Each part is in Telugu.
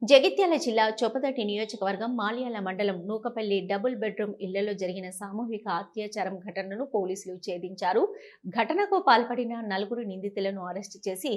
జగిత్యాల జిల్లా చొప్పదటి నియోజకవర్గం మాల్యాల మండలం నూకపల్లి డబుల్ బెడ్రూమ్ ఇళ్లలో జరిగిన సామూహిక అత్యాచారం ఘటనను పోలీసులు ఛేదించారు. ఘటనకు పాల్పడిన 4 నిందితులను అరెస్టు చేసి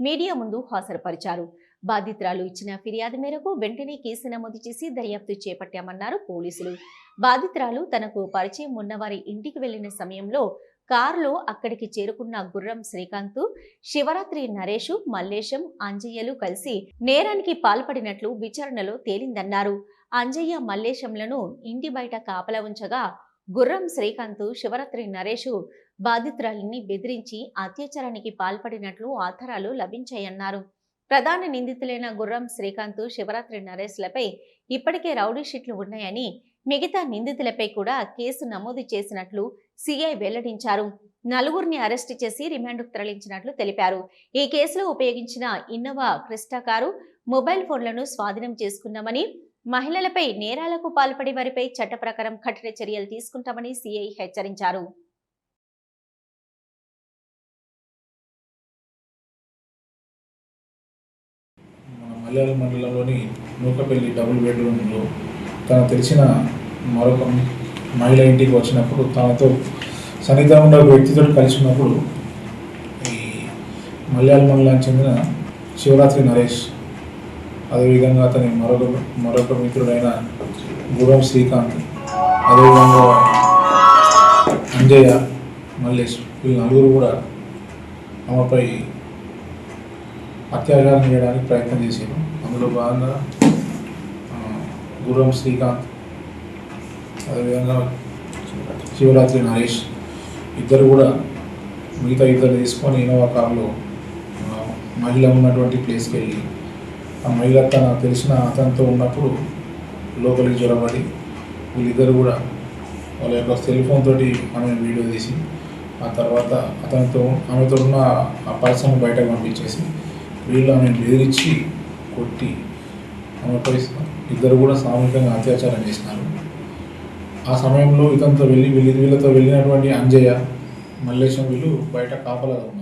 మీడియా ముందు హాజరుపరిచారు. బాధితురాలు ఇచ్చిన ఫిర్యాదు మేరకు వెంటనే కేసు నమోదు చేసి దర్యాప్తు చేపట్టామన్నారు పోలీసులు. బాధితురాలు తనకు పరిచయం ఉన్నవారి ఇంటికి వెళ్లిన సమయంలో కారులో అక్కడికి చేరుకున్న గుర్రం శ్రీకాంత్, శివరాత్రి నరేష్, మల్లేశం, అంజయ్యలు కలిసి నేరానికి పాల్పడినట్లు విచారణలో తేలిందన్నారు. అంజయ్య, మల్లేశంలను ఇంటి బయట కాపలా ఉంచగా గుర్రం శ్రీకాంత్, శివరాత్రి నరేష్ బాధితురాలిని బెదిరించి అత్యాచారానికి పాల్పడినట్లు ఆధారాలు లభించాయన్నారు. ప్రధాన నిందితులైన గుర్రం శ్రీకాంత్, శివరాత్రి నరేష్లపై ఇప్పటికే రౌడీ షీట్లు ఉన్నాయని, మిగతా నిందితులపై కూడా కేసు నమోదు చేసినట్లు సిఐ వెల్లడించారు. 4 అరెస్టు చేసి రిమాండ్కు తరలించినట్లు తెలిపారు. ఈ కేసులో ఉపయోగించిన ఇన్నోవా క్రిస్టా కారు, మొబైల్ ఫోన్లను స్వాధీనం చేసుకున్నామని, మహిళలపై నేరాలకు పాల్పడే వారిపై చట్ట ప్రకారం కఠిన చర్యలు తీసుకుంటామని సిఐ హెచ్చరించారు. మల్యాల మండలంలోని నూకపల్లి డబుల్ బెడ్రూమ్లో తను తెలిసిన మరొక మహిళ ఇంటికి వచ్చినప్పుడు తనతో సన్నిహితంగా ఉన్న వ్యక్తితో కలిసి ఉన్నప్పుడు ఈ మల్యాల మండలానికి చెందిన శివరాత్రి నరేష్, అదేవిధంగా అతని మరొక మిత్రుడైన గుర్రం శ్రీకాంత్, అదేవిధంగా అంజయ్య, మల్లేష్, వీళ్ళు 4 కూడా ఆమెపై అత్యాచారం చేయడానికి ప్రయత్నం చేశారు. అందులో భాగంగా గుర్రం శ్రీకాంత్, అదేవిధంగా శివరాత్రి నరేష్ ఇద్దరు కూడా మిగతా ఇద్దరు తీసుకొని ఇన్నోవా కారులో మహిళ ఉన్నటువంటి ప్లేస్కి వెళ్ళి ఆ మహిళ తనకు తెలిసిన అతనితో ఉన్నప్పుడు లోపలికి జ్వరపడి వీళ్ళిద్దరు కూడా వాళ్ళ యొక్క సెల్ ఫోన్ తోటి ఆమె వీడియో తీసి ఆ తర్వాత ఆమెతో ఉన్న ఆ పర్సన్ బయటకు పంపించేసి వీళ్ళు ఆమెను బెదిరించి కొట్టి ఆమెపై ఇద్దరు కూడా సామూహికంగా అత్యాచారం చేసినారు. ఆ సమయంలో వీళ్ళతో వెళ్ళినటువంటి అంజయ్య, మల్లేశం వీళ్ళు బయట కాపలాగా ఉన్నారు.